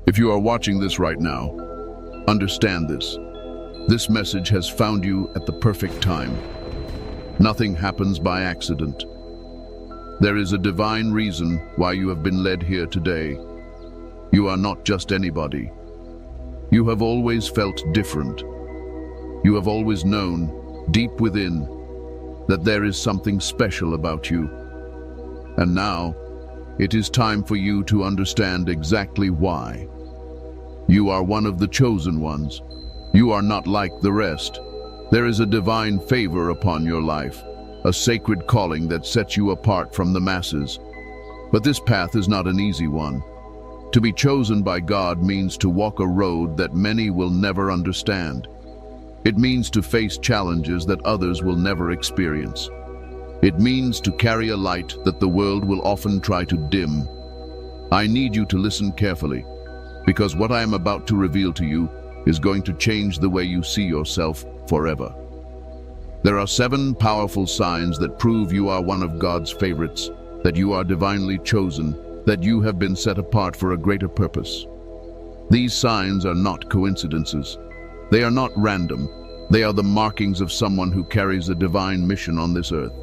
If you are watching this right now, understand this. This message has found you at the perfect time. Nothing happens by accident. There is a divine reason why you have been led here today. You are not just anybody. You have always felt different. You have always known, deep within, that there is something special about you. And now, it is time for you to understand exactly why. You are one of the chosen ones. You are not like the rest. There is a divine favor upon your life, a sacred calling that sets you apart from the masses. But this path is not an easy one. To be chosen by God means to walk a road that many will never understand. It means to face challenges that others will never experience. It means to carry a light that the world will often try to dim. I need you to listen carefully, because what I am about to reveal to you is going to change the way you see yourself forever. There are 7 powerful signs that prove you are one of God's favorites, that you are divinely chosen, that you have been set apart for a greater purpose. These signs are not coincidences. They are not random. They are the markings of someone who carries a divine mission on this earth.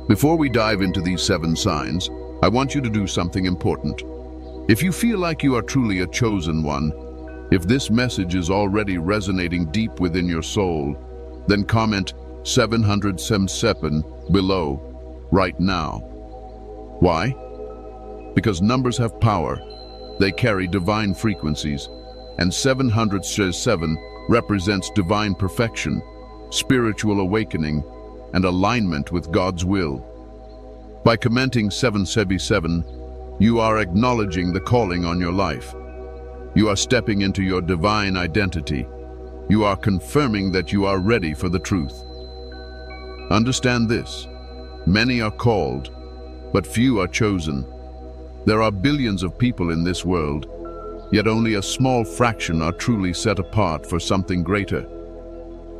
Before we dive into these 7 signs, I want you to do something important. If you feel like you are truly a chosen one, if this message is already resonating deep within your soul, then comment 777 below right now. Why? Because numbers have power. They carry divine frequencies, and 707 represents divine perfection, spiritual awakening, and alignment with God's will. By commenting 777, you are acknowledging the calling on your life. You are stepping into your divine identity. You are confirming that you are ready for the truth. Understand this: many are called, but few are chosen. There are billions of people in this world, yet only a small fraction are truly set apart for something greater.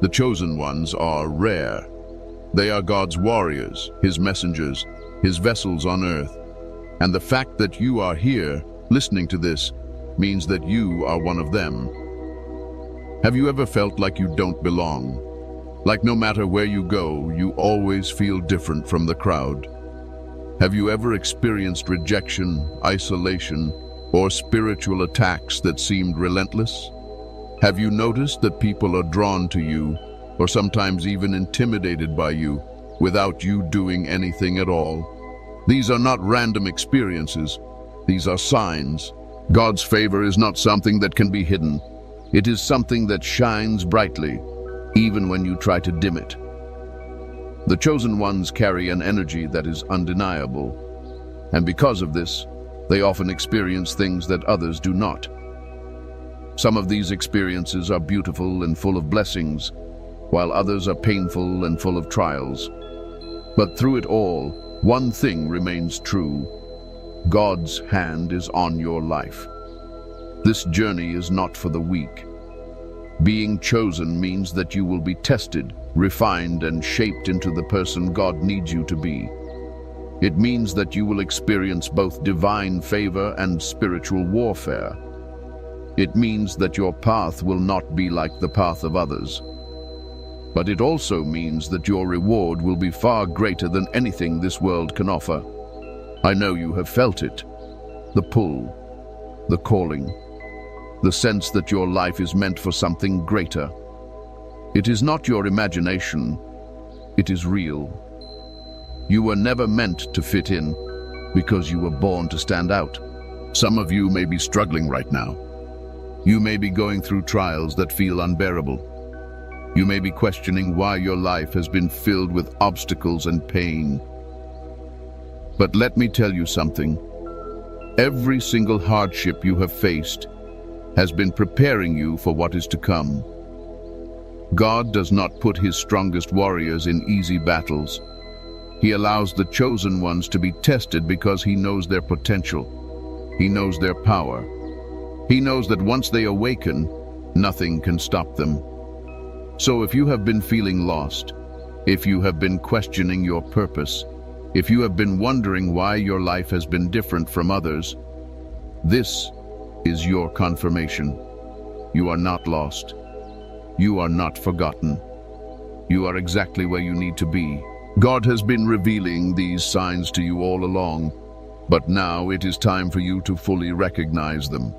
The chosen ones are rare. They are God's warriors, His messengers, His vessels on earth. And the fact that you are here, listening to this, means that you are one of them. Have you ever felt like you don't belong? Like no matter where you go, you always feel different from the crowd? Have you ever experienced rejection, isolation, or spiritual attacks that seemed relentless? Have you noticed that people are drawn to you, or sometimes even intimidated by you, without you doing anything at all? These are not random experiences. These are signs. God's favor is not something that can be hidden. It is something that shines brightly, even when you try to dim it. The chosen ones carry an energy that is undeniable, and because of this, they often experience things that others do not. Some of these experiences are beautiful and full of blessings, while others are painful and full of trials. But through it all, one thing remains true: God's hand is on your life. This journey is not for the weak. Being chosen means that you will be tested, refined, and shaped into the person God needs you to be. It means that you will experience both divine favor and spiritual warfare. It means that your path will not be like the path of others. But it also means that your reward will be far greater than anything this world can offer. I know you have felt it. The pull, the calling, the sense that your life is meant for something greater. It is not your imagination, it is real. You were never meant to fit in because you were born to stand out. Some of you may be struggling right now. You may be going through trials that feel unbearable. You may be questioning why your life has been filled with obstacles and pain. But let me tell you something. Every single hardship you have faced has been preparing you for what is to come. God does not put His strongest warriors in easy battles. He allows the chosen ones to be tested because He knows their potential. He knows their power. He knows that once they awaken, nothing can stop them. So if you have been feeling lost, if you have been questioning your purpose, if you have been wondering why your life has been different from others, this is your confirmation. You are not lost. You are not forgotten. You are exactly where you need to be. God has been revealing these signs to you all along, but now it is time for you to fully recognize them.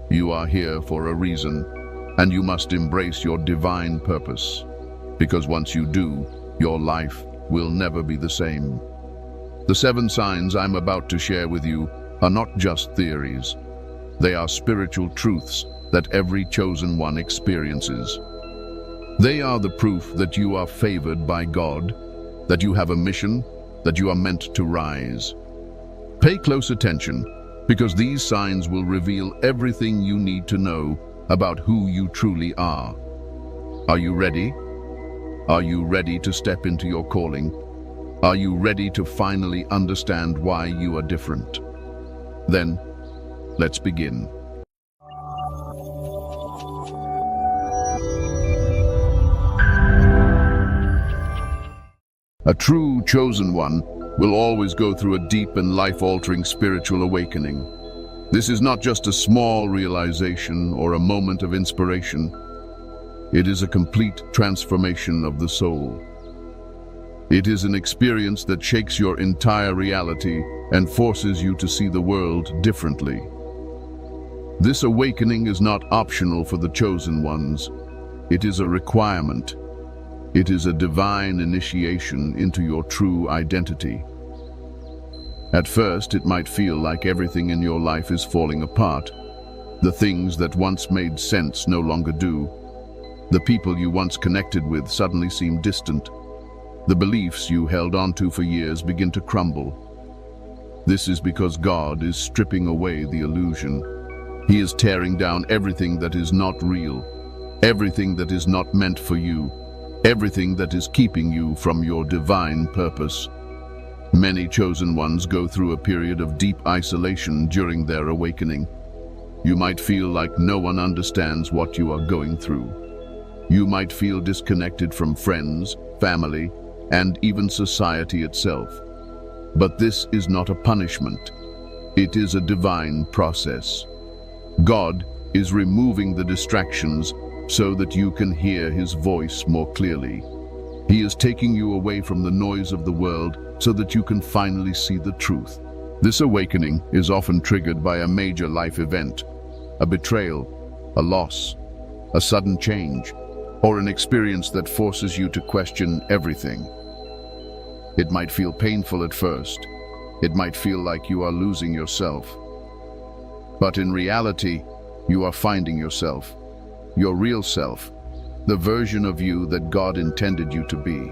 You are here for a reason, and you must embrace your divine purpose, because once you do, your life will never be the same. The 7 signs I'm about to share with you are not just theories. They are spiritual truths that every chosen one experiences. They are the proof that you are favored by God, that you have a mission, that you are meant to rise. Pay close attention, because these signs will reveal everything you need to know about who you truly are. Are you ready? Are you ready to step into your calling? Are you ready to finally understand why you are different? Then, let's begin. A true chosen one will always go through a deep and life-altering spiritual awakening. This is not just a small realization or a moment of inspiration. It is a complete transformation of the soul. It is an experience that shakes your entire reality and forces you to see the world differently. This awakening is not optional for the chosen ones. It is a requirement. It is a divine initiation into your true identity. At first, it might feel like everything in your life is falling apart. The things that once made sense no longer do. The people you once connected with suddenly seem distant. The beliefs you held onto for years begin to crumble. This is because God is stripping away the illusion. He is tearing down everything that is not real, everything that is not meant for you, everything that is keeping you from your divine purpose. Many chosen ones go through a period of deep isolation during their awakening. You might feel like no one understands what you are going through. You might feel disconnected from friends, family, and even society itself. But this is not a punishment. It is a divine process. God is removing the distractions so that you can hear His voice more clearly. He is taking you away from the noise of the world so that you can finally see the truth. This awakening is often triggered by a major life event, a betrayal, a loss, a sudden change, or an experience that forces you to question everything. It might feel painful at first. It might feel like you are losing yourself. But in reality, you are finding yourself. Your real self, the version of you that God intended you to be.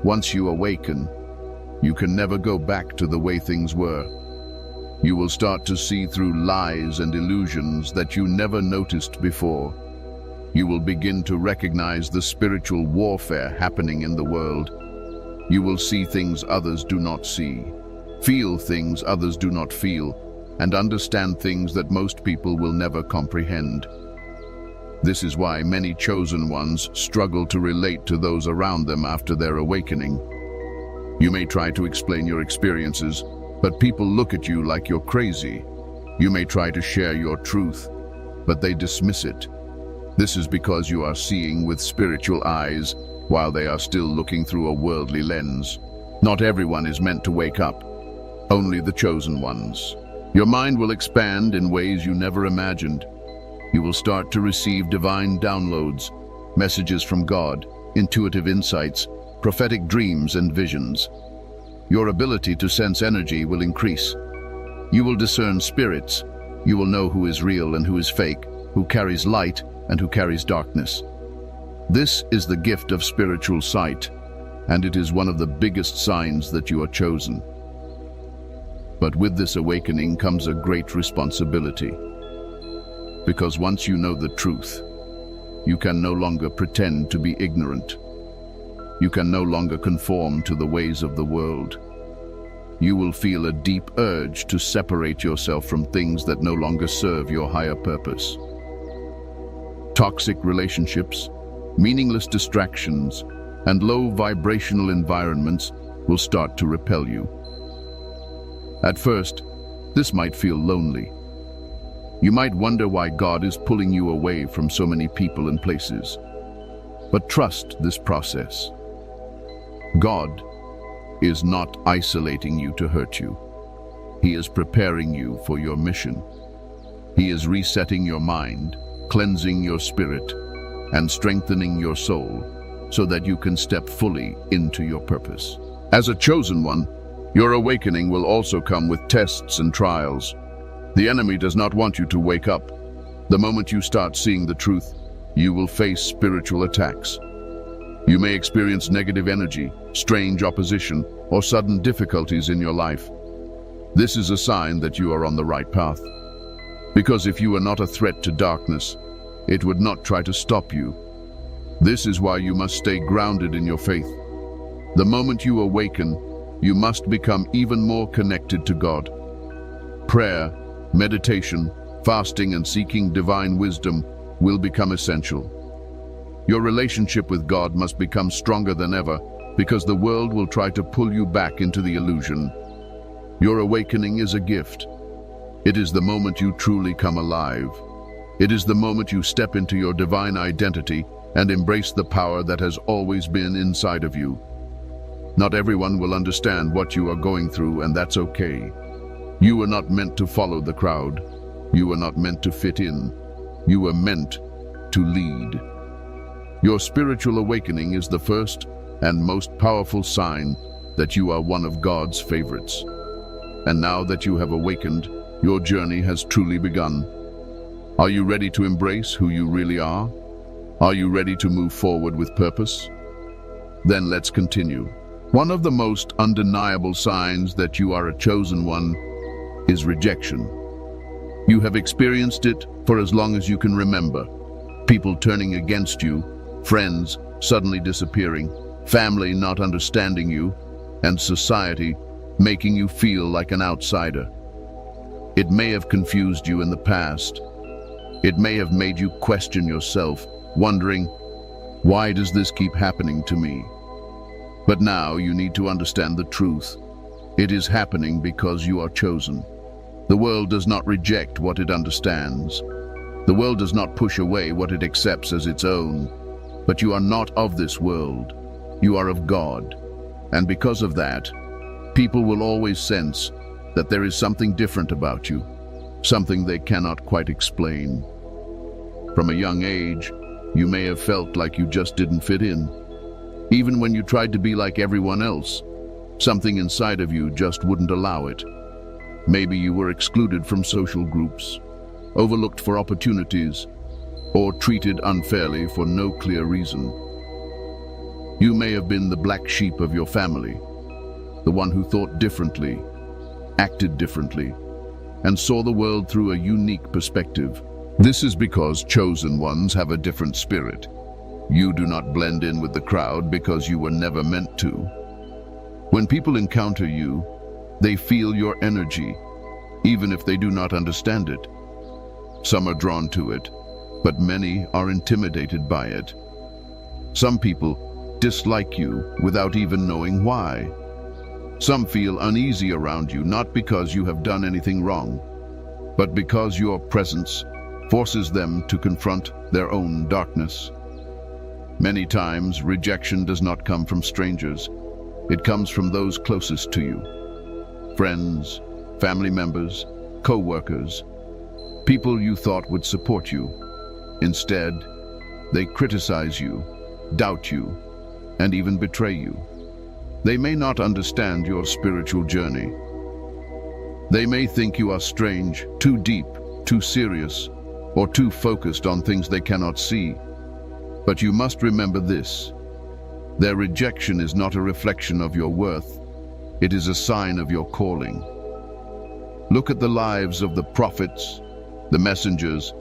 Once you awaken, you can never go back to the way things were. You will start to see through lies and illusions that you never noticed before. You will begin to recognize the spiritual warfare happening in the world. You will see things others do not see, feel things others do not feel, and understand things that most people will never comprehend. This is why many chosen ones struggle to relate to those around them after their awakening. You may try to explain your experiences, but people look at you like you're crazy. You may try to share your truth, but they dismiss it. This is because you are seeing with spiritual eyes, while they are still looking through a worldly lens. Not everyone is meant to wake up, only the chosen ones. Your mind will expand in ways you never imagined. You will start to receive divine downloads, messages from God, intuitive insights, prophetic dreams and visions. Your ability to sense energy will increase. You will discern spirits. You will know who is real and who is fake, who carries light and who carries darkness. This is the gift of spiritual sight, and it is one of the biggest signs that you are chosen. But with this awakening comes a great responsibility. Because once you know the truth, you can no longer pretend to be ignorant. You can no longer conform to the ways of the world. You will feel a deep urge to separate yourself from things that no longer serve your higher purpose. Toxic relationships, meaningless distractions, and low vibrational environments will start to repel you. At first, this might feel lonely. You might wonder why God is pulling you away from so many people and places. But trust this process. God is not isolating you to hurt you. He is preparing you for your mission. He is resetting your mind, cleansing your spirit, and strengthening your soul so that you can step fully into your purpose. As a chosen one, your awakening will also come with tests and trials. The enemy does not want you to wake up. The moment you start seeing the truth, you will face spiritual attacks. You may experience negative energy, strange opposition, or sudden difficulties in your life. This is a sign that you are on the right path. Because if you are not a threat to darkness, it would not try to stop you. This is why you must stay grounded in your faith. The moment you awaken, you must become even more connected to God. Prayer, meditation, fasting, and seeking divine wisdom will become essential. Your relationship with God must become stronger than ever because the world will try to pull you back into the illusion. Your awakening is a gift. It is the moment you truly come alive. It is the moment you step into your divine identity and embrace the power that has always been inside of you. Not everyone will understand what you are going through, and that's okay. You were not meant to follow the crowd. You were not meant to fit in. You were meant to lead. Your spiritual awakening is the first and most powerful sign that you are one of God's favorites. And now that you have awakened, your journey has truly begun. Are you ready to embrace who you really are? Are you ready to move forward with purpose? Then let's continue. One of the most undeniable signs that you are a chosen one is rejection. You have experienced it for as long as you can remember. People turning against you, friends suddenly disappearing, family not understanding you, and society making you feel like an outsider. It may have confused you in the past. It may have made you question yourself, wondering, why does this keep happening to me? But now you need to understand the truth. It is happening because you are chosen. The world does not reject what it understands. The world does not push away what it accepts as its own. But you are not of this world. You are of God. And because of that, people will always sense that there is something different about you, something they cannot quite explain. From a young age, you may have felt like you just didn't fit in. Even when you tried to be like everyone else, something inside of you just wouldn't allow it. Maybe you were excluded from social groups, overlooked for opportunities, or treated unfairly for no clear reason. You may have been the black sheep of your family, the one who thought differently, acted differently, and saw the world through a unique perspective. This is because chosen ones have a different spirit. You do not blend in with the crowd because you were never meant to. When people encounter you, they feel your energy, even if they do not understand it. Some are drawn to it, but many are intimidated by it. Some people dislike you without even knowing why. Some feel uneasy around you, not because you have done anything wrong, but because your presence forces them to confront their own darkness. Many times, rejection does not come from strangers. It comes from those closest to you. Friends, family members, co-workers, people you thought would support you. Instead, they criticize you, doubt you, and even betray you. They may not understand your spiritual journey. They may think you are strange, too deep, too serious, or too focused on things they cannot see. But you must remember this. Their rejection is not a reflection of your worth. It is a sign of your calling. Look at the lives of the prophets, the messengers,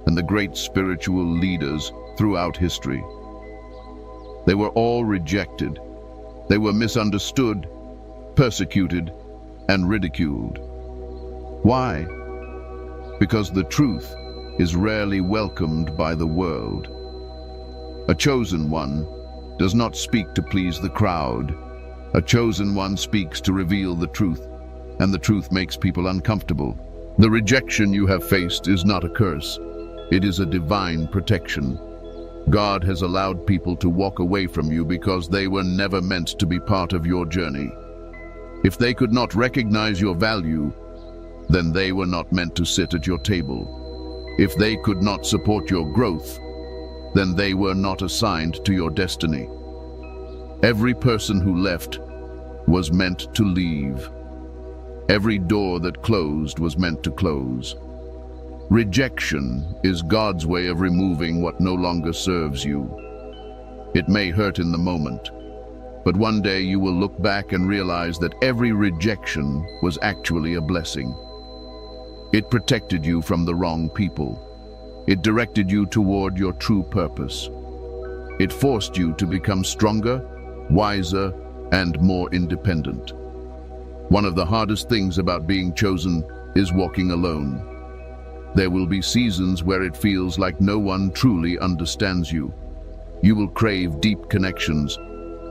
and the great spiritual leaders throughout history. They were all rejected. They were misunderstood, persecuted, and ridiculed. Why? Because the truth is rarely welcomed by the world. A chosen one does not speak to please the crowd. A chosen one speaks to reveal the truth, and the truth makes people uncomfortable. The rejection you have faced is not a curse. It is a divine protection. God has allowed people to walk away from you because they were never meant to be part of your journey. If they could not recognize your value, then they were not meant to sit at your table. If they could not support your growth, then they were not assigned to your destiny. Every person who left was meant to leave. Every door that closed was meant to close. Rejection is God's way of removing what no longer serves you. It may hurt in the moment, but one day you will look back and realize that every rejection was actually a blessing. It protected you from the wrong people. It directed you toward your true purpose. It forced you to become stronger, wiser, and more independent. One of the hardest things about being chosen is walking alone. There will be seasons where it feels like no one truly understands you. You will crave deep connections,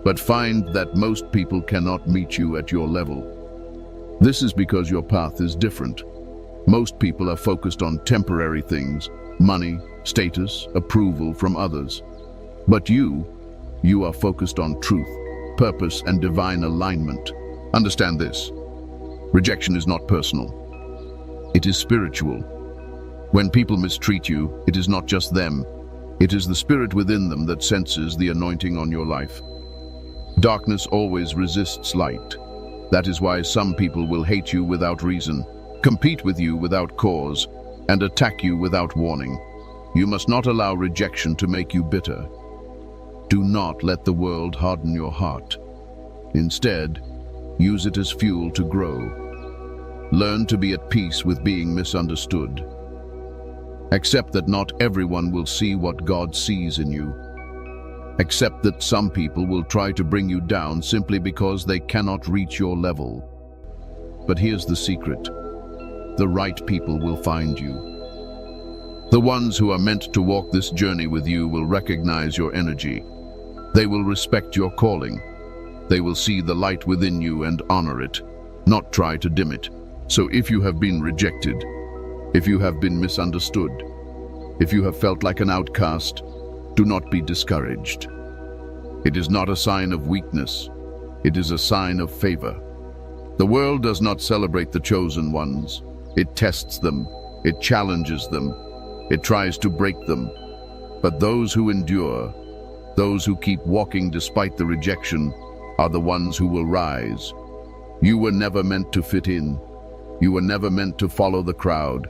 but find that most people cannot meet you at your level. This is because your path is different. Most people are focused on temporary things, money, status, approval from others. But you are focused on truth, purpose, and divine alignment. Understand this. Rejection is not personal. It is spiritual. When people mistreat you, it is not just them. It is the spirit within them that senses the anointing on your life. Darkness always resists light. That is why some people will hate you without reason, compete with you without cause, and attack you without warning. You must not allow rejection to make you bitter. Do not let the world harden your heart. Instead, use it as fuel to grow. Learn to be at peace with being misunderstood. Accept that not everyone will see what God sees in you. Accept that some people will try to bring you down simply because they cannot reach your level. But here's the secret. The right people will find you. The ones who are meant to walk this journey with you will recognize your energy. They will respect your calling. They will see the light within you and honor it, not try to dim it. So if you have been rejected, if you have been misunderstood, if you have felt like an outcast, do not be discouraged. It is not a sign of weakness. It is a sign of favor. The world does not celebrate the chosen ones. It tests them. It challenges them. It tries to break them. But those who endure, those who keep walking despite the rejection, are the ones who will rise. You were never meant to fit in. You were never meant to follow the crowd.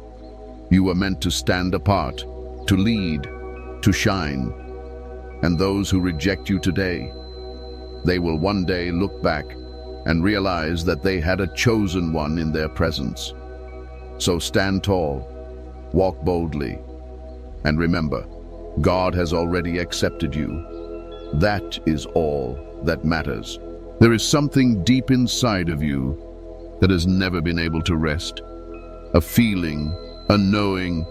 You were meant to stand apart, to lead, to shine. And those who reject you today, they will one day look back and realize that they had a chosen one in their presence. So stand tall, walk boldly, and remember, God has already accepted you. That is all that matters. There is something deep inside of you that has never been able to rest. A feeling, a knowing,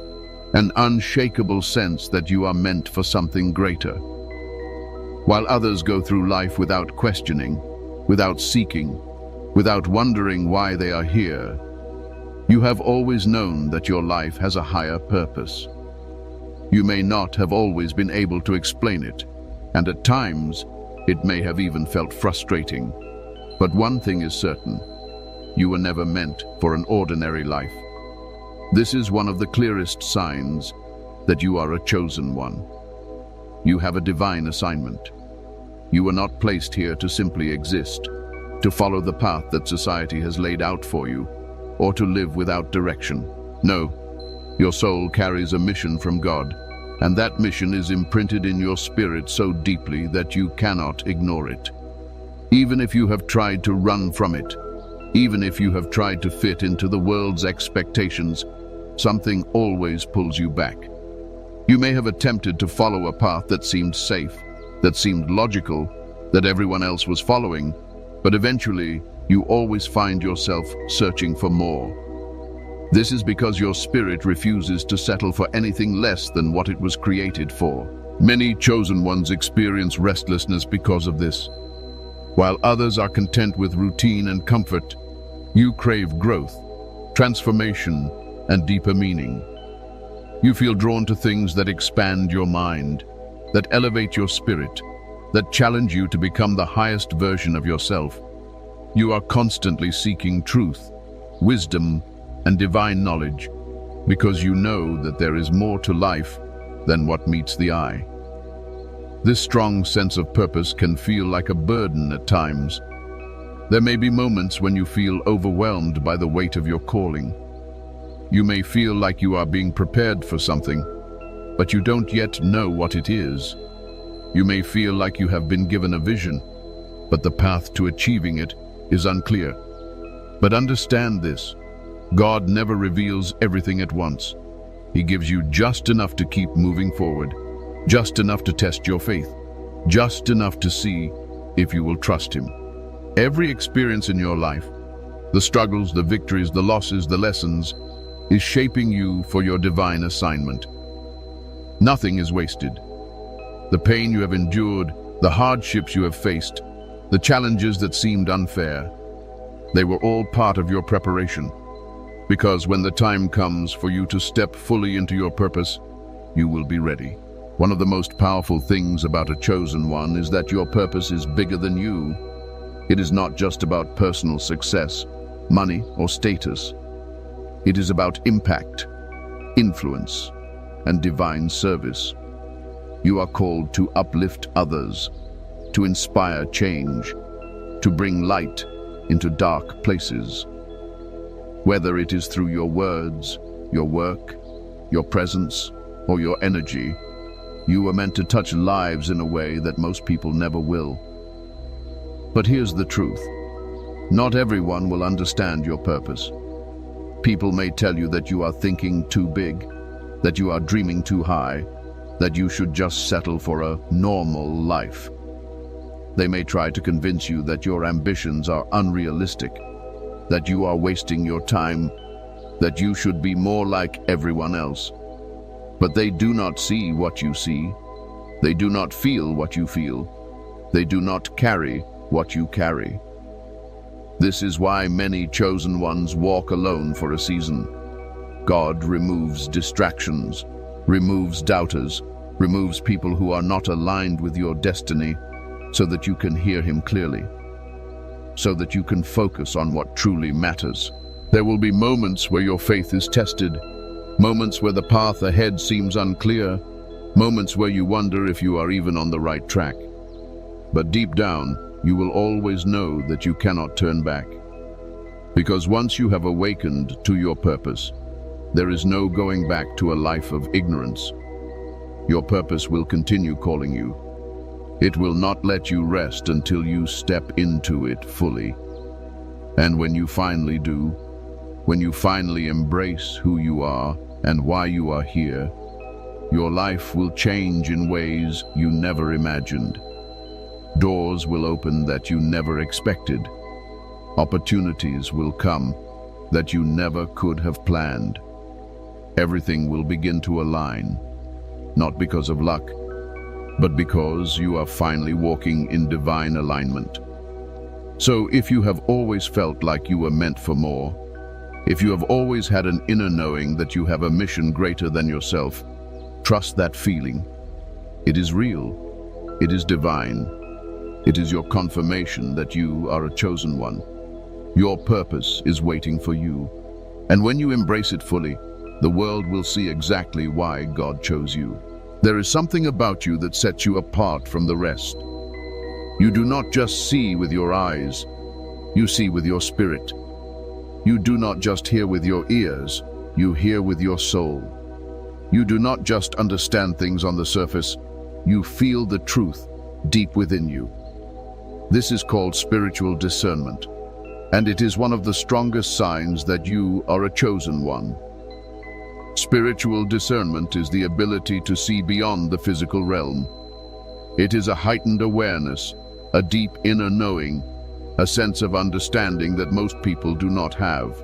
an unshakable sense that you are meant for something greater. While others go through life without questioning, without seeking, without wondering why they are here, you have always known that your life has a higher purpose. You may not have always been able to explain it, and at times it may have even felt frustrating. But one thing is certain, you were never meant for an ordinary life. This is one of the clearest signs that you are a chosen one. You have a divine assignment. You were not placed here to simply exist, to follow the path that society has laid out for you, or to live without direction. No, your soul carries a mission from God, and that mission is imprinted in your spirit so deeply that you cannot ignore it. Even if you have tried to run from it, even if you have tried to fit into the world's expectations, something always pulls you back. You may have attempted to follow a path that seemed safe, that seemed logical, that everyone else was following, but eventually you always find yourself searching for more. This is because your spirit refuses to settle for anything less than what it was created for. Many chosen ones experience restlessness because of this. While others are content with routine and comfort, you crave growth, transformation, and deeper meaning. You feel drawn to things that expand your mind, that elevate your spirit, that challenge you to become the highest version of yourself. You are constantly seeking truth, wisdom, and divine knowledge, because you know that there is more to life than what meets the eye. This strong sense of purpose can feel like a burden at times. There may be moments when you feel overwhelmed by the weight of your calling. You may feel like you are being prepared for something, but you don't yet know what it is. You may feel like you have been given a vision, but the path to achieving it is unclear. But understand this: God never reveals everything at once. He gives you just enough to keep moving forward, just enough to test your faith, just enough to see if you will trust Him. Every experience in your life, the struggles, the victories, the losses, the lessons, is shaping you for your divine assignment. Nothing is wasted. The pain you have endured, the hardships you have faced, the challenges that seemed unfair, they were all part of your preparation. Because when the time comes for you to step fully into your purpose, you will be ready. One of the most powerful things about a chosen one is that your purpose is bigger than you. It is not just about personal success, money, or status. It is about impact, influence, and divine service. You are called to uplift others, to inspire change, to bring light into dark places. Whether it is through your words, your work, your presence, or your energy, you are meant to touch lives in a way that most people never will. But here's the truth: not everyone will understand your purpose. People may tell you that you are thinking too big, that you are dreaming too high, that you should just settle for a normal life. They may try to convince you that your ambitions are unrealistic, that you are wasting your time, that you should be more like everyone else. But they do not see what you see. They do not feel what you feel. They do not carry what you carry. This is why many chosen ones walk alone for a season. God removes distractions, removes doubters, removes people who are not aligned with your destiny, so that you can hear Him clearly, so that you can focus on what truly matters. There will be moments where your faith is tested, moments where the path ahead seems unclear, moments where you wonder if you are even on the right track. But deep down, you will always know that you cannot turn back. Because once you have awakened to your purpose, there is no going back to a life of ignorance. Your purpose will continue calling you. It will not let you rest until you step into it fully. And when you finally do, when you finally embrace who you are and why you are here, your life will change in ways you never imagined. Doors will open that you never expected. Opportunities will come that you never could have planned. Everything will begin to align, not because of luck, but because you are finally walking in divine alignment. So if you have always felt like you were meant for more, if you have always had an inner knowing that you have a mission greater than yourself, trust that feeling. It is real. It is divine. It is your confirmation that you are a chosen one. Your purpose is waiting for you. And when you embrace it fully, the world will see exactly why God chose you. There is something about you that sets you apart from the rest. You do not just see with your eyes, you see with your spirit. You do not just hear with your ears, you hear with your soul. You do not just understand things on the surface, you feel the truth deep within you. This is called spiritual discernment, and it is one of the strongest signs that you are a chosen one. Spiritual discernment is the ability to see beyond the physical realm. It is a heightened awareness, a deep inner knowing, a sense of understanding that most people do not have.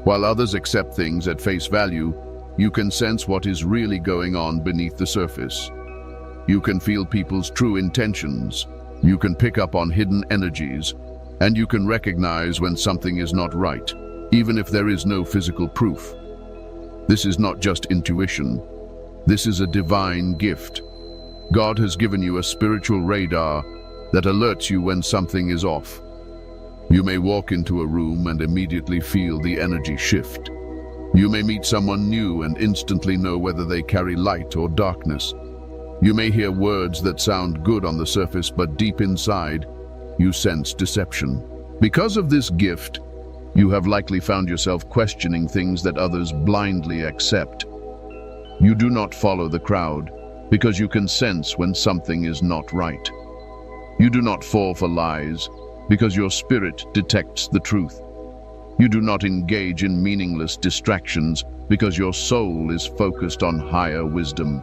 While others accept things at face value, you can sense what is really going on beneath the surface. You can feel people's true intentions. You can pick up on hidden energies, and you can recognize when something is not right, even if there is no physical proof. This is not just intuition. This is a divine gift. God has given you a spiritual radar that alerts you when something is off. You may walk into a room and immediately feel the energy shift. You may meet someone new and instantly know whether they carry light or darkness. You may hear words that sound good on the surface, but deep inside, you sense deception. Because of this gift, you have likely found yourself questioning things that others blindly accept. You do not follow the crowd because you can sense when something is not right. You do not fall for lies because your spirit detects the truth. You do not engage in meaningless distractions because your soul is focused on higher wisdom.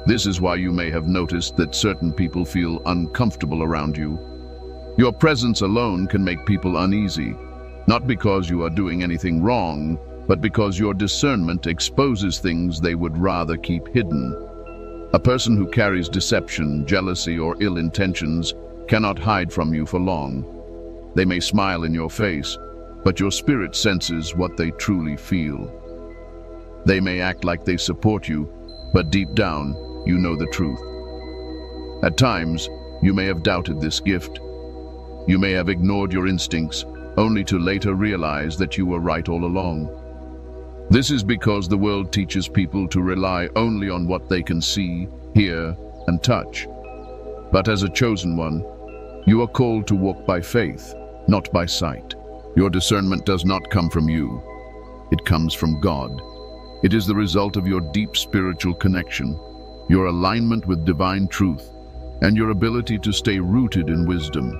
This is why you may have noticed that certain people feel uncomfortable around you. Your presence alone can make people uneasy, not because you are doing anything wrong, but because your discernment exposes things they would rather keep hidden. A person who carries deception, jealousy, or ill intentions cannot hide from you for long. They may smile in your face, but your spirit senses what they truly feel. They may act like they support you, but deep down, you know the truth. At times, you may have doubted this gift. You may have ignored your instincts, only to later realize that you were right all along. This is because the world teaches people to rely only on what they can see, hear, and touch. But as a chosen one, you are called to walk by faith, not by sight. Your discernment does not come from you. It comes from God. It is the result of your deep spiritual connection, your alignment with divine truth, and your ability to stay rooted in wisdom.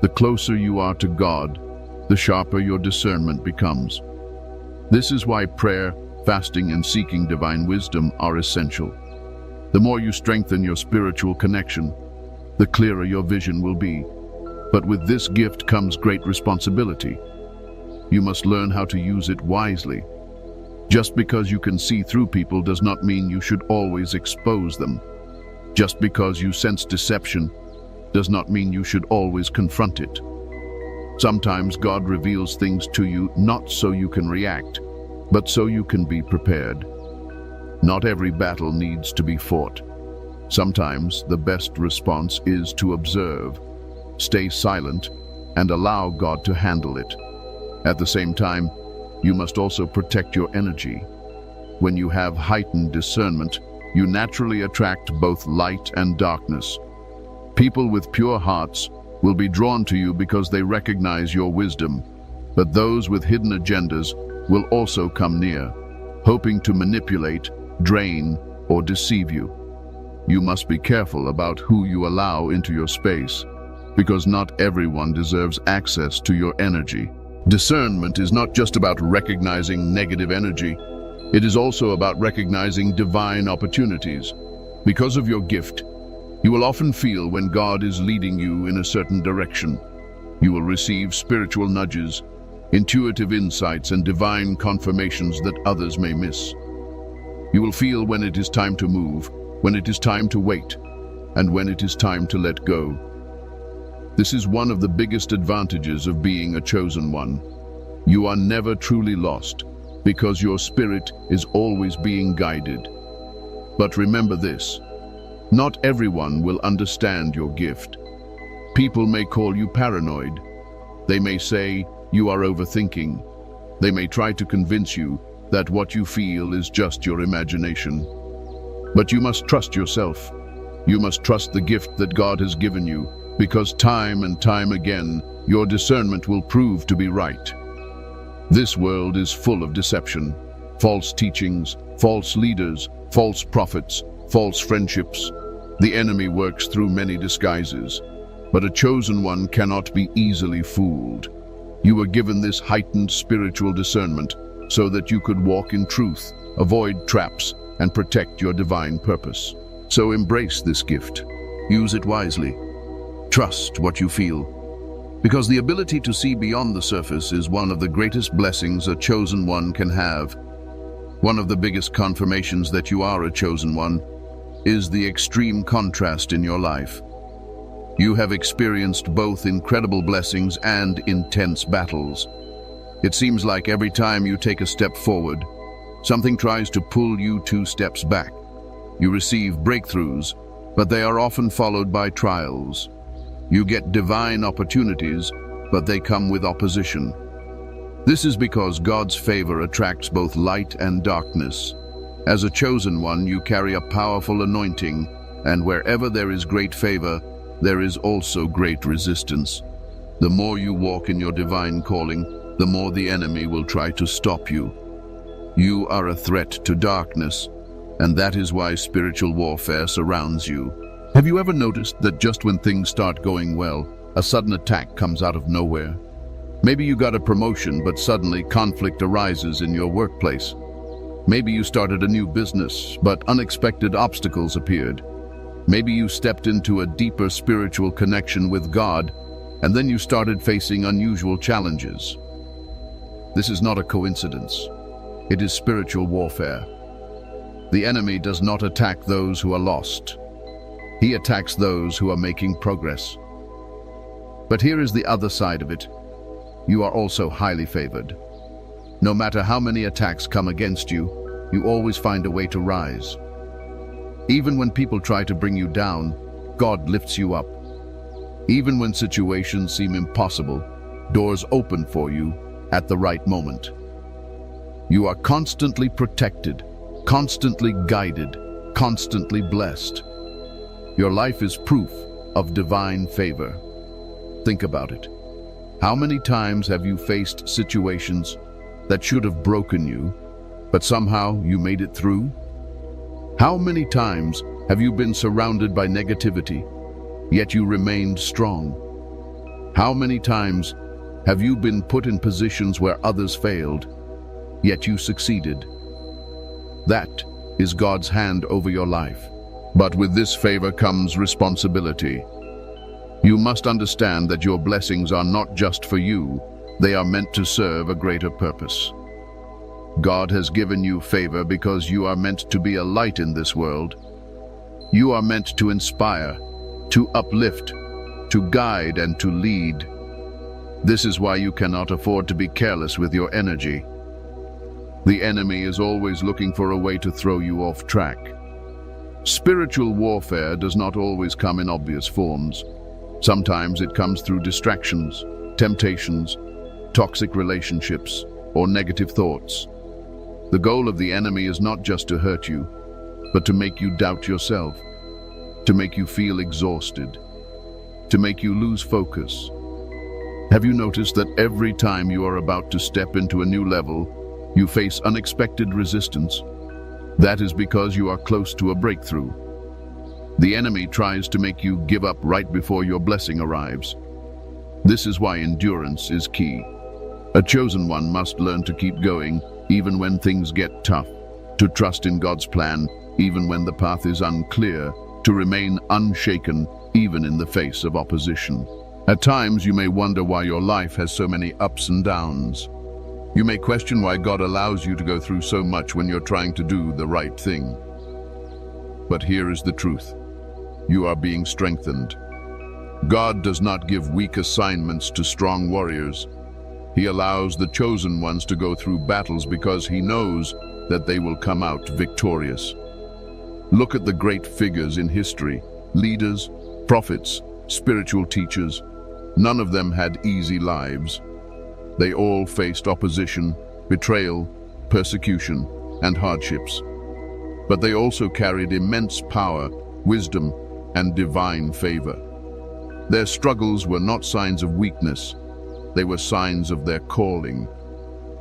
The closer you are to God, the sharper your discernment becomes. This is why prayer, fasting, and seeking divine wisdom are essential. The more you strengthen your spiritual connection, the clearer your vision will be. But with this gift comes great responsibility. You must learn how to use it wisely. Just because you can see through people does not mean you should always expose them. Just because you sense deception does not mean you should always confront it. Sometimes God reveals things to you not so you can react, but so you can be prepared. Not every battle needs to be fought. Sometimes the best response is to observe, stay silent, and allow God to handle it. At the same time, you must also protect your energy. When you have heightened discernment, you naturally attract both light and darkness. People with pure hearts will be drawn to you because they recognize your wisdom, but those with hidden agendas will also come near, hoping to manipulate, drain, or deceive you. You must be careful about who you allow into your space, because not everyone deserves access to your energy. Discernment is not just about recognizing negative energy. It is also about recognizing divine opportunities. Because of your gift, you will often feel when God is leading you in a certain direction. You will receive spiritual nudges, intuitive insights, and divine confirmations that others may miss. You will feel when it is time to move, when it is time to wait, and when it is time to let go. This is one of the biggest advantages of being a chosen one. You are never truly lost, because your spirit is always being guided. But remember this: not everyone will understand your gift. People may call you paranoid. They may say you are overthinking. They may try to convince you that what you feel is just your imagination. But you must trust yourself. You must trust the gift that God has given you, because time and time again, your discernment will prove to be right. This world is full of deception, false teachings, false leaders, false prophets, false friendships. The enemy works through many disguises, but a chosen one cannot be easily fooled. You were given this heightened spiritual discernment so that you could walk in truth, avoid traps, and protect your divine purpose. So embrace this gift. Use it wisely. Trust what you feel, because the ability to see beyond the surface is one of the greatest blessings a chosen one can have. One of the biggest confirmations that you are a chosen one is the extreme contrast in your life. You have experienced both incredible blessings and intense battles. It seems like every time you take a step forward, Something tries to pull you 2 steps back. You receive breakthroughs, but they are often followed by trials. You get divine opportunities, but they come with opposition. This is because God's favor attracts both light and darkness. As a chosen one, you carry a powerful anointing, and wherever there is great favor, there is also great resistance. The more you walk in your divine calling, the more the enemy will try to stop you. You are a threat to darkness, and that is why spiritual warfare surrounds you. Have you ever noticed that just when things start going well, a sudden attack comes out of nowhere? Maybe you got a promotion, but suddenly conflict arises in your workplace. Maybe you started a new business, but unexpected obstacles appeared. Maybe you stepped into a deeper spiritual connection with God, and then you started facing unusual challenges. This is not a coincidence. It is spiritual warfare. The enemy does not attack those who are lost. He attacks those who are making progress. But here is the other side of it. You are also highly favored. No matter how many attacks come against you, you always find a way to rise. Even when people try to bring you down, God lifts you up. Even when situations seem impossible, doors open for you at the right moment. You are constantly protected, constantly guided, constantly blessed. Your life is proof of divine favor. Think about it. How many times have you faced situations that should have broken you, but somehow you made it through? How many times have you been surrounded by negativity, yet you remained strong? How many times have you been put in positions where others failed, yet you succeeded? That is God's hand over your life. But with this favor comes responsibility. You must understand that your blessings are not just for you, they are meant to serve a greater purpose. God has given you favor because you are meant to be a light in this world. You are meant to inspire, to uplift, to guide, and to lead. This is why you cannot afford to be careless with your energy. The enemy is always looking for a way to throw you off track. Spiritual warfare does not always come in obvious forms. Sometimes it comes through distractions, temptations, toxic relationships, or negative thoughts. The goal of the enemy is not just to hurt you, but to make you doubt yourself, to make you feel exhausted, to make you lose focus. Have you noticed that every time you are about to step into a new level, you face unexpected resistance? That is because you are close to a breakthrough. The enemy tries to make you give up right before your blessing arrives. This is why endurance is key. A chosen one must learn to keep going even when things get tough, to trust in God's plan even when the path is unclear, to remain unshaken even in the face of opposition. At times you may wonder why your life has so many ups and downs. You may question why God allows you to go through so much when you're trying to do the right thing. But here is the truth. You are being strengthened. God does not give weak assignments to strong warriors. He allows the chosen ones to go through battles because He knows that they will come out victorious. Look at the great figures in history, leaders, prophets, spiritual teachers. None of them had easy lives. They all faced opposition, betrayal, persecution, and hardships. But they also carried immense power, wisdom, and divine favor. Their struggles were not signs of weakness. They were signs of their calling.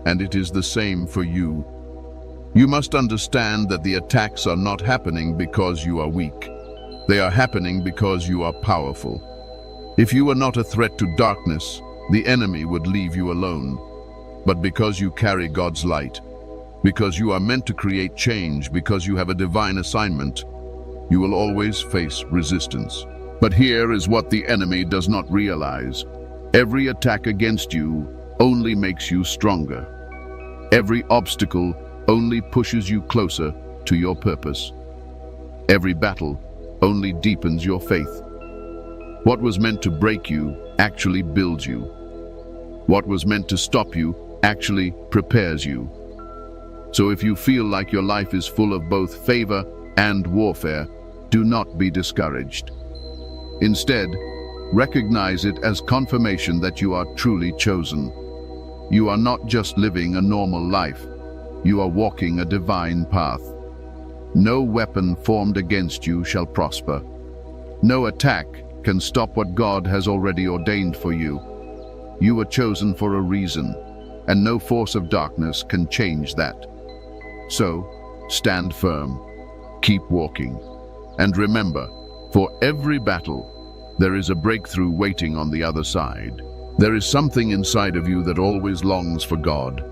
And it is the same for you. You must understand that the attacks are not happening because you are weak. They are happening because you are powerful. If you were not a threat to darkness, the enemy would leave you alone. But because you carry God's light, because you are meant to create change, because you have a divine assignment, you will always face resistance. But here is what the enemy does not realize. Every attack against you only makes you stronger. Every obstacle only pushes you closer to your purpose. Every battle only deepens your faith. What was meant to break you actually builds you. What was meant to stop you actually prepares you. So if you feel like your life is full of both favor and warfare, do not be discouraged. Instead, recognize it as confirmation that you are truly chosen. You are not just living a normal life. You are walking a divine path. No weapon formed against you shall prosper. No attack can stop what God has already ordained for you. You are chosen for a reason, and no force of darkness can change that. So, stand firm, keep walking, and remember, for every battle, there is a breakthrough waiting on the other side. There is something inside of you that always longs for God.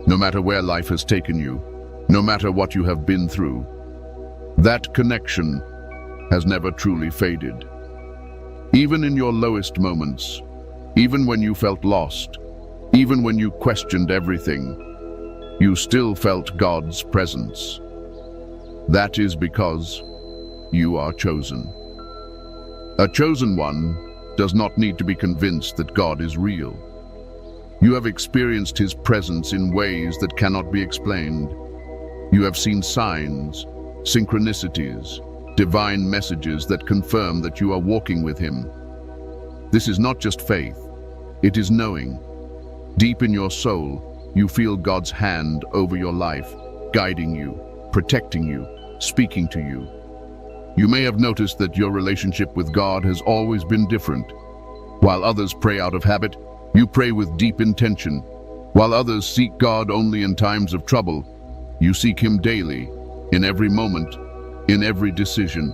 No matter where life has taken you, no matter what you have been through, that connection has never truly faded. Even in your lowest moments, even when you felt lost, even when you questioned everything, you still felt God's presence. That is because you are chosen. A chosen one does not need to be convinced that God is real. You have experienced His presence in ways that cannot be explained. You have seen signs, synchronicities, divine messages that confirm that you are walking with Him. This is not just faith, it is knowing. Deep in your soul, you feel God's hand over your life, guiding you, protecting you, speaking to you. You may have noticed that your relationship with God has always been different. While others pray out of habit, you pray with deep intention. While others seek God only in times of trouble, you seek Him daily, in every moment, in every decision.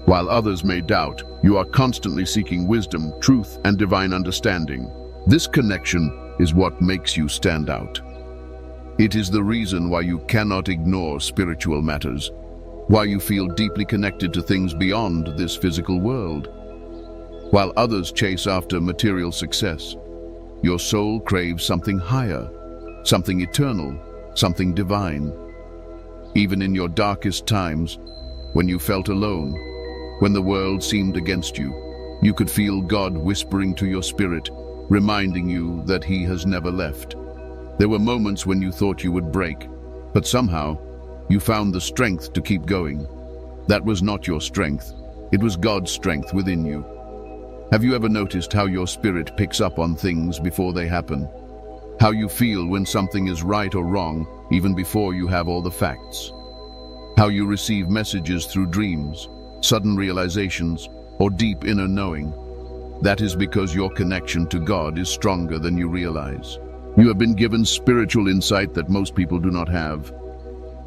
While others may doubt, you are constantly seeking wisdom, truth, and divine understanding. This connection is what makes you stand out. It is the reason why you cannot ignore spiritual matters, why you feel deeply connected to things beyond this physical world. While others chase after material success, your soul craves something higher, something eternal, something divine. Even in your darkest times, when you felt alone, when the world seemed against you, you could feel God whispering to your spirit, reminding you that He has never left. There were moments when you thought you would break, but somehow you found the strength to keep going. That was not your strength, it was God's strength within you. Have you ever noticed how your spirit picks up on things before they happen? How you feel when something is right or wrong, even before you have all the facts? How you receive messages through dreams, sudden realizations, or deep inner knowing? That is because your connection to God is stronger than you realize. You have been given spiritual insight that most people do not have.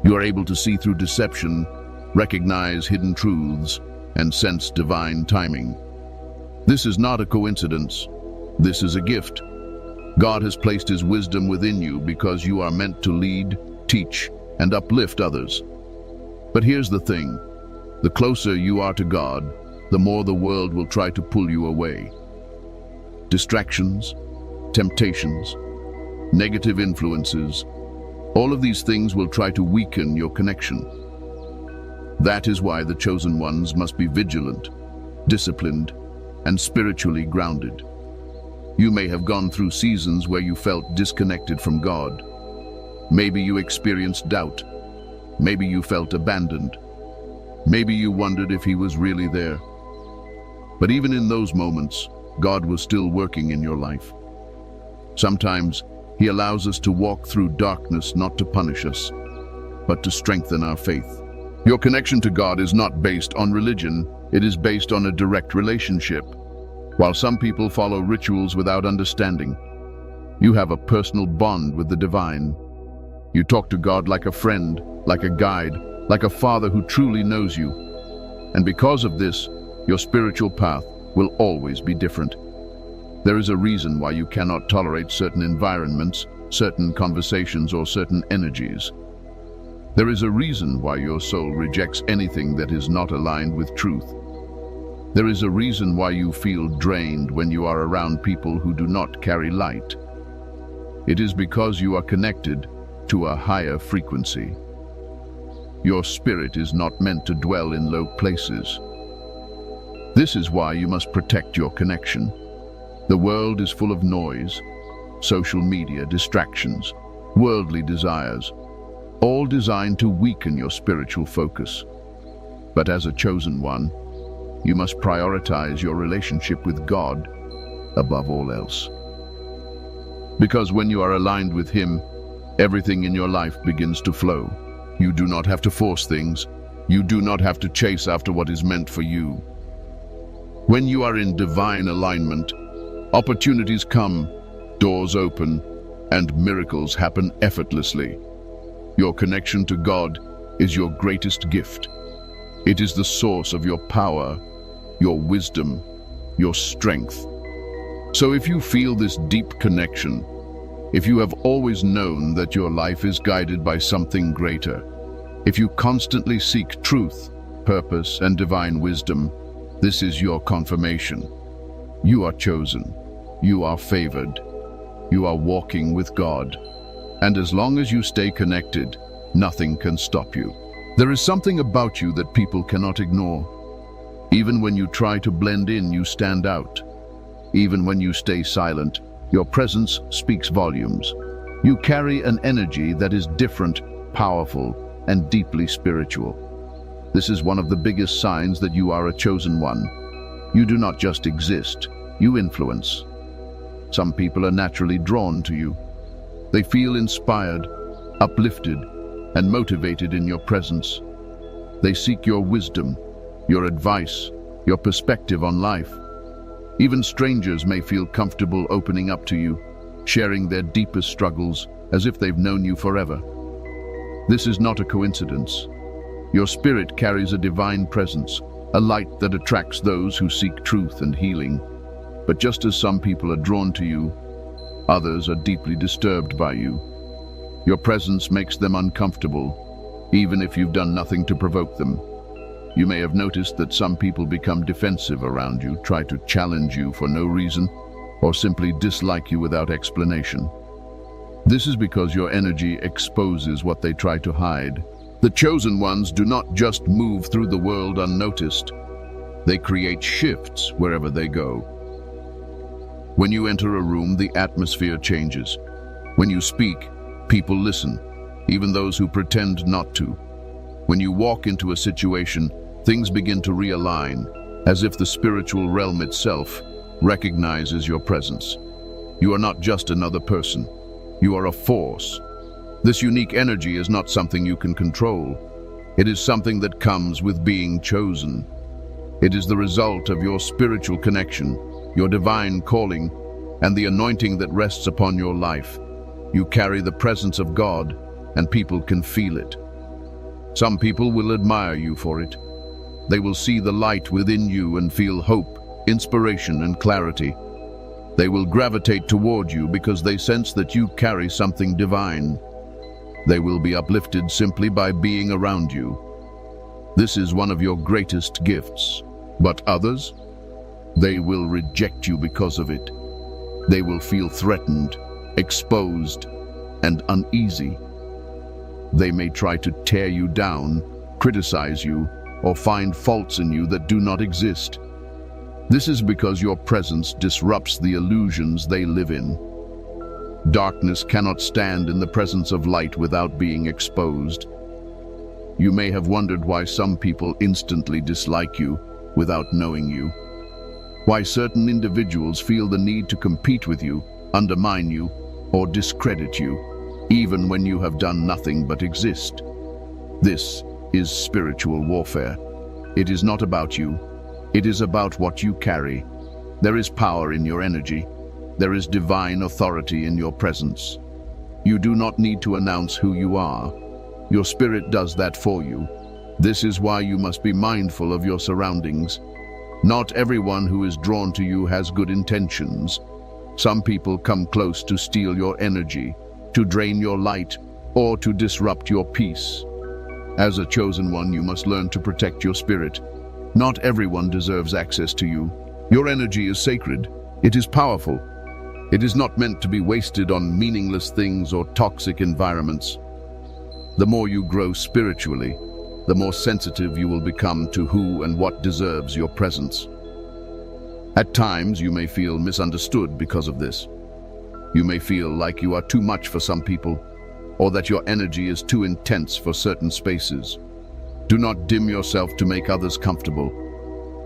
You are able to see through deception, recognize hidden truths, and sense divine timing. This is not a coincidence. This is a gift. God has placed His wisdom within you because you are meant to lead, teach, and uplift others. But here's the thing. The closer you are to God, the more the world will try to pull you away. Distractions, temptations, negative influences, all of these things will try to weaken your connection. That is why the chosen ones must be vigilant, disciplined, and spiritually grounded. You may have gone through seasons where you felt disconnected from God. Maybe you experienced doubt. Maybe you felt abandoned. Maybe you wondered if He was really there. But even in those moments, God was still working in your life. Sometimes He allows us to walk through darkness not to punish us, but to strengthen our faith. Your connection to God is not based on religion, it is based on a direct relationship. While some people follow rituals without understanding, you have a personal bond with the divine. You talk to God like a friend, like a guide, like a father who truly knows you. And because of this, your spiritual path will always be different. There is a reason why you cannot tolerate certain environments, certain conversations, or certain energies. There is a reason why your soul rejects anything that is not aligned with truth. There is a reason why you feel drained when you are around people who do not carry light. It is because you are connected to a higher frequency. Your spirit is not meant to dwell in low places. This is why you must protect your connection. The world is full of noise, social media, distractions, worldly desires. all designed to weaken your spiritual focus. But as a chosen one, you must prioritize your relationship with God above all else. Because when you are aligned with Him, everything in your life begins to flow. You do not have to force things. You do not have to chase after what is meant for you. When you are in divine alignment, opportunities come, doors open, and miracles happen effortlessly. Your connection to God is your greatest gift. It is the source of your power, your wisdom, your strength. So if you feel this deep connection, if you have always known that your life is guided by something greater, if you constantly seek truth, purpose, and divine wisdom, this is your confirmation. You are chosen. You are favored. You are walking with God. And as long as you stay connected, nothing can stop you. There is something about you that people cannot ignore. Even when you try to blend in, you stand out. Even when you stay silent, your presence speaks volumes. You carry an energy that is different, powerful, and deeply spiritual. This is one of the biggest signs that you are a chosen one. You do not just exist, you influence. Some people are naturally drawn to you. They feel inspired, uplifted, and motivated in your presence. They seek your wisdom, your advice, your perspective on life. Even strangers may feel comfortable opening up to you, sharing their deepest struggles as if they've known you forever. This is not a coincidence. Your spirit carries a divine presence, a light that attracts those who seek truth and healing. But just as some people are drawn to you, others are deeply disturbed by you. Your presence makes them uncomfortable, even if you've done nothing to provoke them. You may have noticed that some people become defensive around you, try to challenge you for no reason, or simply dislike you without explanation. This is because your energy exposes what they try to hide. The chosen ones do not just move through the world unnoticed. They create shifts wherever they go. When you enter a room, the atmosphere changes. When you speak, people listen, even those who pretend not to. When you walk into a situation, things begin to realign, as if the spiritual realm itself recognizes your presence. You are not just another person. You are a force. This unique energy is not something you can control. It is something that comes with being chosen. It is the result of your spiritual connection, your divine calling, and the anointing that rests upon your life. You carry the presence of God, and people can feel it. Some people will admire you for it. They will see the light within you and feel hope, inspiration, and clarity. They will gravitate toward you because they sense that you carry something divine. They will be uplifted simply by being around you. This is one of your greatest gifts. But others? They will reject you because of it. They will feel threatened, exposed, and uneasy. They may try to tear you down, criticize you, or find faults in you that do not exist. This is because your presence disrupts the illusions they live in. Darkness cannot stand in the presence of light without being exposed. You may have wondered why some people instantly dislike you without knowing you. Why certain individuals feel the need to compete with you, undermine you, or discredit you, even when you have done nothing but exist. This is spiritual warfare. It is not about you. It is about what you carry. There is power in your energy. There is divine authority in your presence. You do not need to announce who you are. Your spirit does that for you. This is why you must be mindful of your surroundings. Not everyone who is drawn to you has good intentions. Some people come close to steal your energy, to drain your light, or to disrupt your peace. As a chosen one, you must learn to protect your spirit. Not everyone deserves access to you. Your energy is sacred. It is powerful. It is not meant to be wasted on meaningless things or toxic environments. The more you grow spiritually, the more sensitive you will become to who and what deserves your presence. At times, you may feel misunderstood because of this. You may feel like you are too much for some people, or that your energy is too intense for certain spaces. Do not dim yourself to make others comfortable.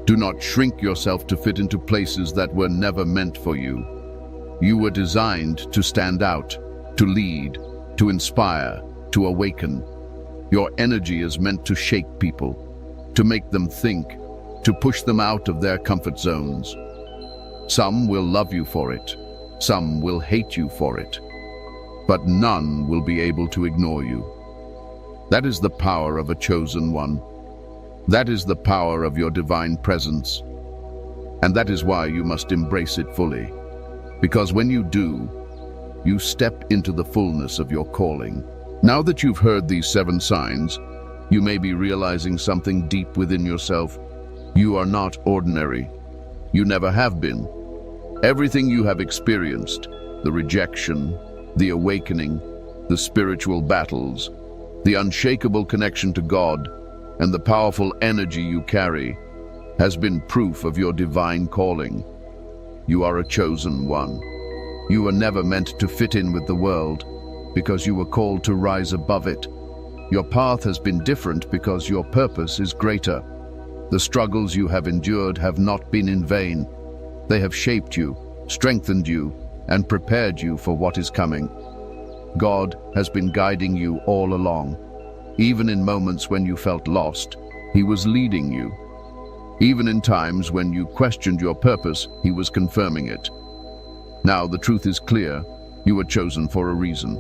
Do not shrink yourself to fit into places that were never meant for you. You were designed to stand out, to lead, to inspire, to awaken. Your energy is meant to shake people, to make them think, to push them out of their comfort zones. Some will love you for it, some will hate you for it, but none will be able to ignore you. That is the power of a chosen one. That is the power of your divine presence. And that is why you must embrace it fully. Because when you do, you step into the fullness of your calling. Now that you've heard these 7 signs, you may be realizing something deep within yourself. You are not ordinary. You never have been. Everything you have experienced, the rejection, the awakening, the spiritual battles, the unshakable connection to God, and the powerful energy you carry, has been proof of your divine calling. You are a chosen one. You were never meant to fit in with the world, because you were called to rise above it. Your path has been different because your purpose is greater. The struggles you have endured have not been in vain. They have shaped you, strengthened you, and prepared you for what is coming. God has been guiding you all along. Even in moments when you felt lost, He was leading you. Even in times when you questioned your purpose, He was confirming it. Now the truth is clear. You were chosen for a reason.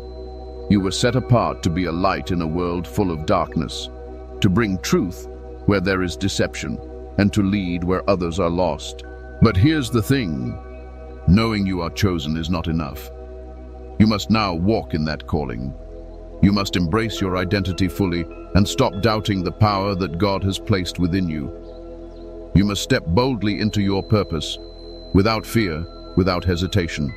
You were set apart to be a light in a world full of darkness, to bring truth where there is deception, and to lead where others are lost. But here's the thing. Knowing you are chosen is not enough. You must now walk in that calling. You must embrace your identity fully and stop doubting the power that God has placed within you. You must step boldly into your purpose, without fear, without hesitation.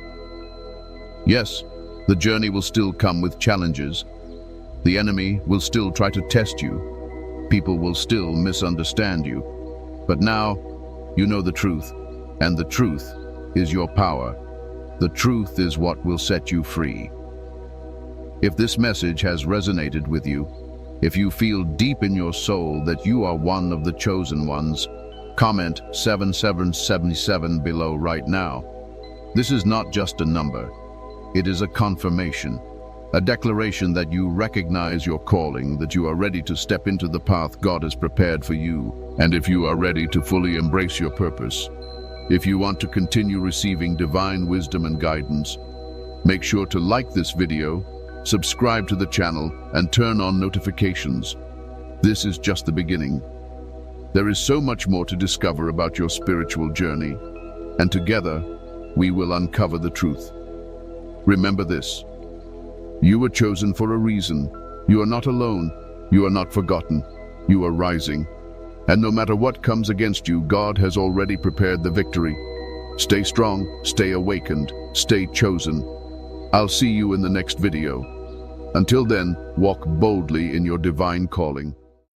Yes, the journey will still come with challenges. The enemy will still try to test you. People will still misunderstand you. But now, you know the truth, and the truth is your power. The truth is what will set you free. If this message has resonated with you, if you feel deep in your soul that you are one of the chosen ones, comment 7777 below right now. This is not just a number. It is a confirmation, a declaration that you recognize your calling, that you are ready to step into the path God has prepared for you, and if you are ready to fully embrace your purpose. If you want to continue receiving divine wisdom and guidance, make sure to like this video, subscribe to the channel, and turn on notifications. This is just the beginning. There is so much more to discover about your spiritual journey, and together we will uncover the truth. Remember this. You were chosen for a reason. You are not alone. You are not forgotten. You are rising. And no matter what comes against you, God has already prepared the victory. Stay strong, stay awakened, stay chosen. I'll see you in the next video. Until then, walk boldly in your divine calling.